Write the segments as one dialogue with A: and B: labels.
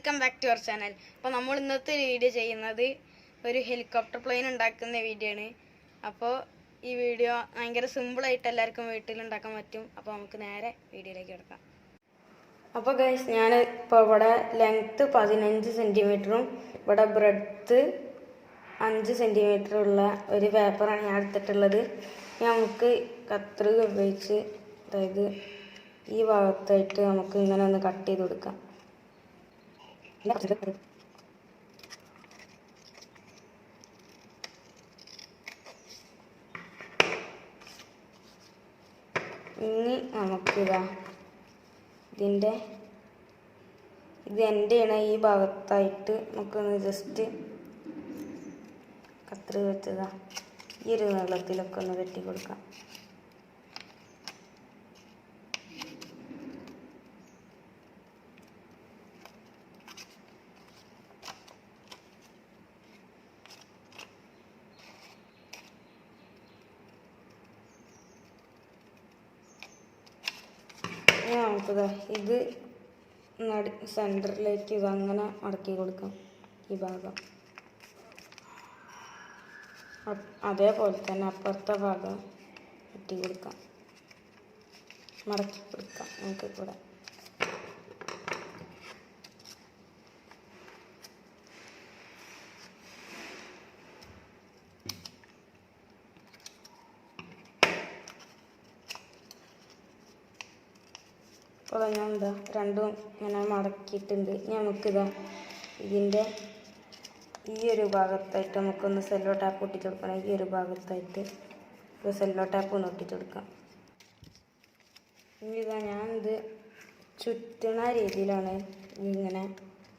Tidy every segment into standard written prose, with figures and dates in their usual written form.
A: Welcome back to our channel. അപ്പോൾ നമ്മൾ ഇന്നത്തെ വീഡിയോ ചെയ്യുന്നത് ഒരു ഹെലികോപ്റ്റർ പ്ലെയിൻ ഉണ്ടാക്കുന്ന വീഡിയോ ആണ്. അപ്പോൾ ഈ വീഡിയോ ഭയങ്കര സിമ്പിളായിട്ട് എല്ലാവർക്കും വീട്ടിലുണ്ടാക്കാൻ പറ്റും. അപ്പോൾ നമുക്ക് നേരെ വീഡിയോയിലേക്ക് കിടക്കാം. അപ്പോൾ ഗൈസ്, ഞാൻ ഇപ്പോൾ ഇവിടെ ലെങ്ത്ത് 15 സെൻറ്റിമീറ്ററും ഇവിടെ ബ്രെഡ്ത്ത് 5 സെൻറ്റിമീറ്ററുള്ള ഒരു പേപ്പറാണ് ഞാൻ എടുത്തിട്ടുള്ളത്. നമുക്ക് കത്രിക ഉപയോഗിച്ച്, അതായത് ഈ ഭാഗത്തായിട്ട് നമുക്ക് ഇങ്ങനെ ഒന്ന് കട്ട് ചെയ്ത് കൊടുക്കാം. ഇനി നമുക്കിതാ ഇത് എൻ്റെയാണ്. ഈ ഭാഗത്തായിട്ട് നമുക്കൊന്ന് ജസ്റ്റ് കത്രിക വെച്ചതാ ഈ ഒരു നീളത്തിലൊക്കെ ഒന്ന് വെട്ടി കൊടുക്കാം. നമുക്കിതാ ഇത് സെൻറ്ററിലേക്ക് ഇതങ്ങനെ മടക്കി കൊടുക്കാം. ഈ ഭാഗം അതേപോലെ തന്നെ അപ്പുറത്തെ ഭാഗം വെട്ടി കൊടുക്കാം, മടക്കി കൊടുക്കാം. നമുക്ക് കൂടെ അപ്പോൾ ഞാൻ രണ്ടും ഇങ്ങനെ മടക്കിയിട്ടുണ്ട്. നമുക്കിതാ ഇതിൻ്റെ ഈ ഒരു ഭാഗത്തായിട്ട് നമുക്കൊന്ന് സെല്ലോ ടാപ്പ് ഒട്ടിച്ചു കൊടുക്കണം. ഈ ഒരു ഭാഗത്തായിട്ട് ഒരു സെല്ലോ ടാപ്പ് ഒന്ന് ഒട്ടിച്ചു കൊടുക്കാം. ഇനി ഞാനിത് ചുറ്റണ രീതിയിലാണ് ഇങ്ങനെ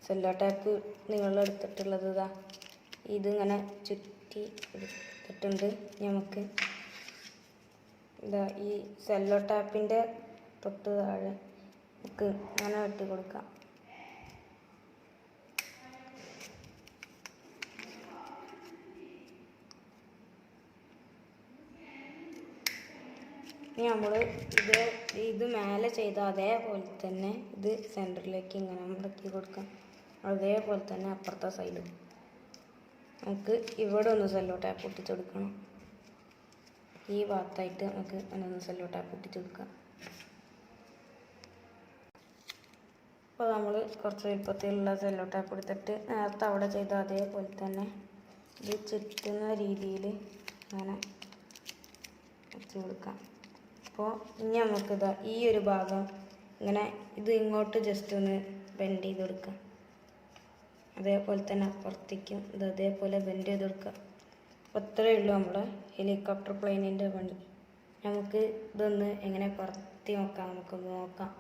A: സെല്ലോ ടാപ്പ് നീളെടുത്തിട്ടുള്ളത്. ഇതിങ്ങനെ ചുറ്റി എടുത്തിട്ടുണ്ട്. നമുക്ക് ഈ സെല്ലോ ടാപ്പിൻ്റെ തൊട്ട് താഴെ നമുക്ക് ഇങ്ങനെ വെട്ടി കൊടുക്കാം. ഇനി നമ്മൾ ഇത് മേലെ ചെയ്ത അതേപോലെ തന്നെ ഇത് സെൻറ്ററിലേക്ക് ഇങ്ങനെ മടക്കി കൊടുക്കാം. അതേപോലെ തന്നെ അപ്പുറത്തെ സൈഡും നമുക്ക് ഇവിടെ ഒന്ന് സെല്ലോ ടാപ്പ് ഒട്ടിച്ചു കൊടുക്കണം. ഈ ഭാഗത്തായിട്ട് നമുക്ക് ഒന്ന് സെല്ലോ ടാപ്പ് ഒട്ടിച്ചു കൊടുക്കാം. അപ്പോൾ നമ്മൾ കുറച്ച് വലുപ്പത്തിലുള്ള സെല്ലോ ടാപ്പ് എടുത്തിട്ട് നേരത്തെ അവിടെ ചെയ്ത അതേപോലെ തന്നെ ഇത് ചുറ്റുന്ന രീതിയിൽ അങ്ങനെ വെച്ച് കൊടുക്കാം. അപ്പോൾ ഇനി നമുക്കിതാ ഈ ഒരു ഭാഗം ഇങ്ങനെ ഇത് ഇങ്ങോട്ട് ജസ്റ്റ് ഒന്ന് ബെൻഡ് ചെയ്ത് കൊടുക്കാം. അതേപോലെ തന്നെ അപ്പുറത്തേക്കും ഇത് അതേപോലെ ബെൻഡ് ചെയ്ത് കൊടുക്കുക. അപ്പോൾ അത്രയേ ഉള്ളൂ നമ്മുടെ ഹെലികോപ്റ്റർ പ്ലെയിനിൻ്റെ പണി. നമുക്ക് ഇതൊന്ന് എങ്ങനെ പറത്തി നോക്കാം, നമുക്കൊന്ന് നോക്കാം.